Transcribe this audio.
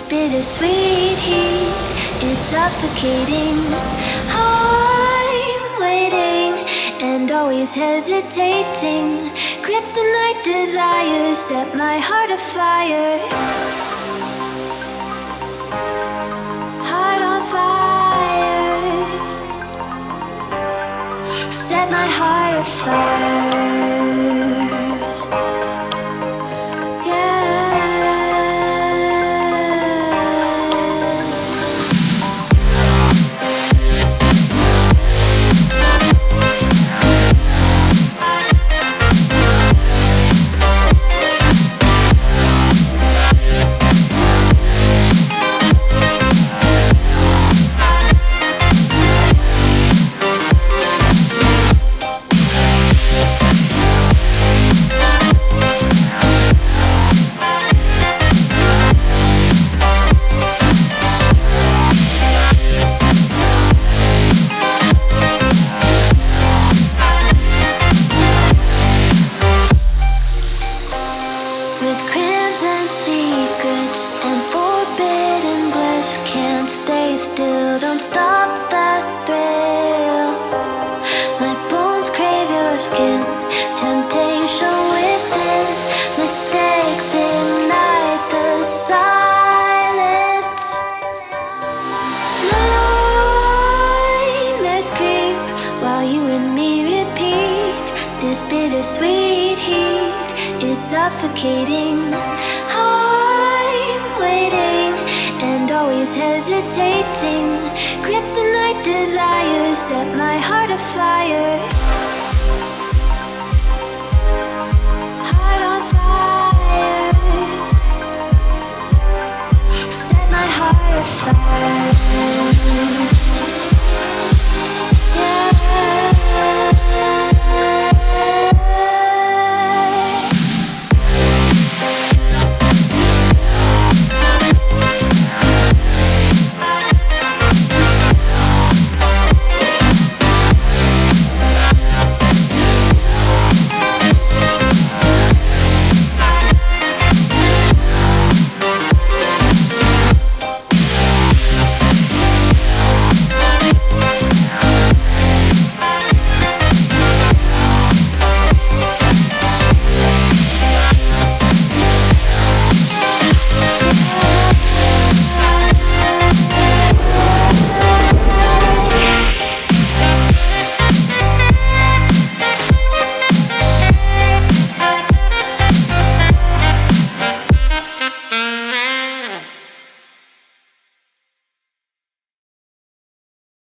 bittersweet heat is suffocating. I'm waiting and always hesitating. Kryptonite desires set my heart afire. Heart on fire. Set my heart afire. Bittersweet heat is suffocating. I'm waiting and always hesitating. Kryptonite desires set my heart afire. Heart on fire. Set my heart afire.